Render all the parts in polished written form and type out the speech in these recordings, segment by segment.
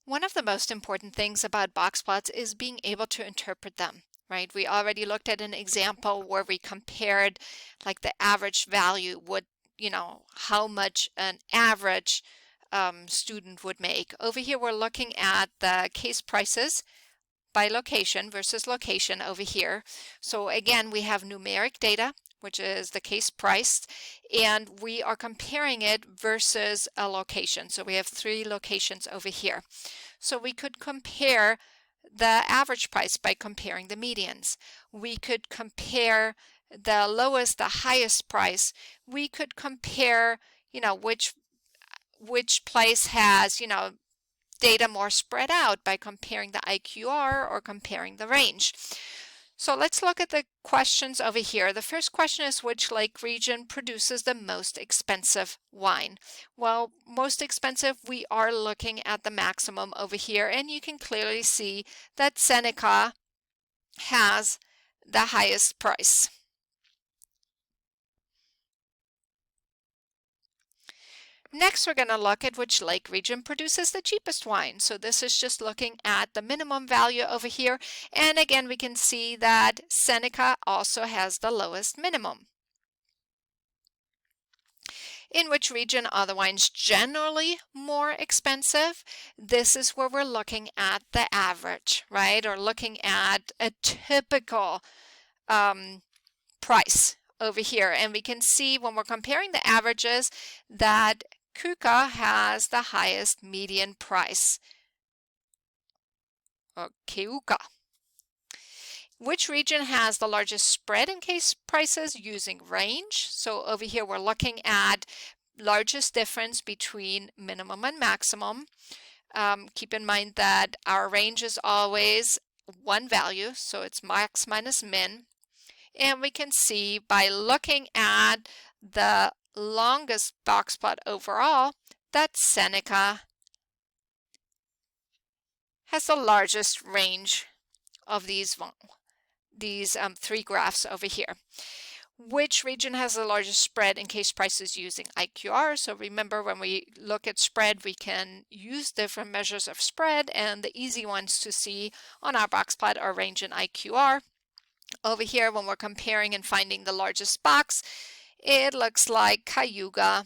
One of the most important things about box plots is being able to interpret them, right? We already looked at an example where we compared like the average value, how much an average student would make. Over here, we're looking at the case prices by location versus location over here. So again, we have numeric data, which is the case price, and we are comparing it versus a location. So we have 3 locations over here. So we could compare the average price by comparing the medians. We could compare the lowest, the highest price. We could compare, which place has, data more spread out by comparing the IQR or comparing the range. So let's look at the questions over here. The first question is, which lake region produces the most expensive wine? Well, most expensive, we are looking at the maximum over here, and you can clearly see that Seneca has the highest price. Next, we're going to look at which lake region produces the cheapest wine. So this is just looking at the minimum value over here. And again, we can see that Seneca also has the lowest minimum. In which region are the wines generally more expensive? This is where we're looking at the average, right? Or looking at a typical price over here. And we can see when we're comparing the averages that Kuka has the highest median price, or Keuka. Which region has the largest spread in case prices using range? So over here we're looking at largest difference between minimum and maximum. Keep in mind that our range is always one value, so it's max minus min. And we can see by looking at the longest box plot overall that Seneca has the largest range of these 3 graphs over here. Which region has the largest spread in case prices using IQR? So remember, when we look at spread, we can use different measures of spread, and the easy ones to see on our box plot are range and IQR. Over here, when we're comparing and finding the largest box, it looks like Cayuga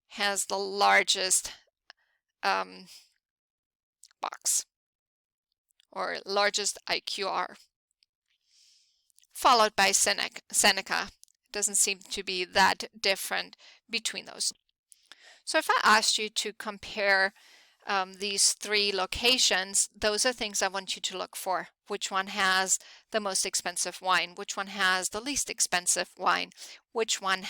has the largest box, or largest IQR, followed by Seneca. It doesn't seem to be that different between those. So if I asked you to compare these 3 locations, those are things I want you to look for. Which one has the most expensive wine? Which one has the least expensive wine? Which one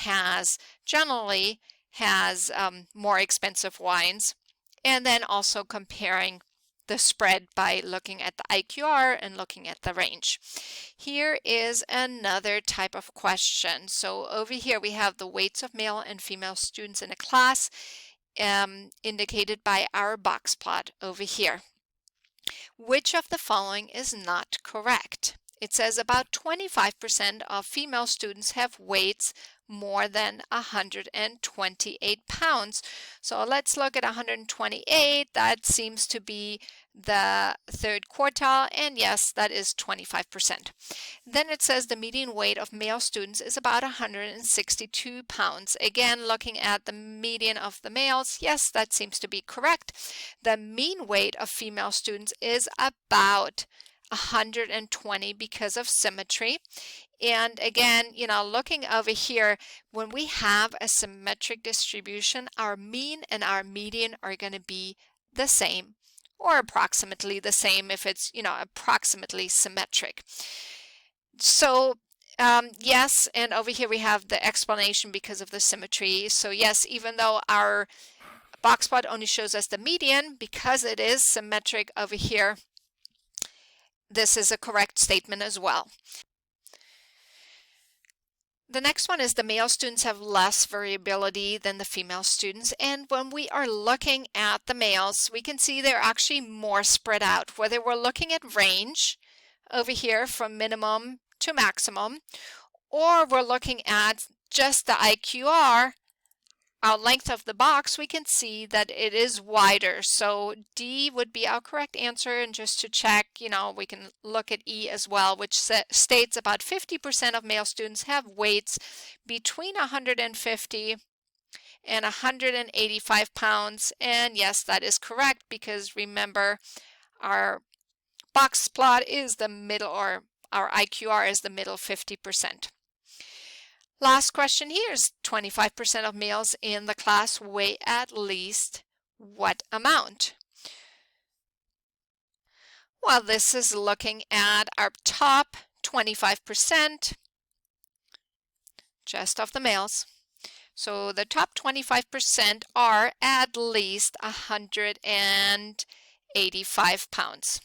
generally has more expensive wines? And then also comparing the spread by looking at the IQR and looking at the range. Here is another type of question. So over here we have the weights of male and female students in a class, indicated by our box plot over here. Which of the following is not correct? It says about 25% of female students have weights more than 128 pounds. So let's look at 128. That seems to be the 3rd quartile, and yes, that is 25%. Then it says the median weight of male students is about 162 pounds. Again, looking at the median of the males, yes, that seems to be correct. The mean weight of female students is about 120 because of symmetry. And again, looking over here, when we have a symmetric distribution, our mean and our median are going to be the same, or approximately the same if it's, approximately symmetric. So yes, and over here we have the explanation because of the symmetry. So yes, even though our box plot only shows us the median, because it is symmetric over here, this is a correct statement as well. The next one is the male students have less variability than the female students, and when we are looking at the males, we can see they're actually more spread out. Whether we're looking at range over here from minimum to maximum, or we're looking at just the IQR, our length of the box, we can see that it is wider. So D would be our correct answer. And just to check, we can look at E as well, which states about 50% of male students have weights between 150 and 185 pounds. And yes, that is correct, because remember, our box plot is the middle, or our IQR is the middle 50%. Last question here is 25% of males in the class weigh at least what amount? Well, this is looking at our top 25%, just of the males. So the top 25% are at least 185 pounds.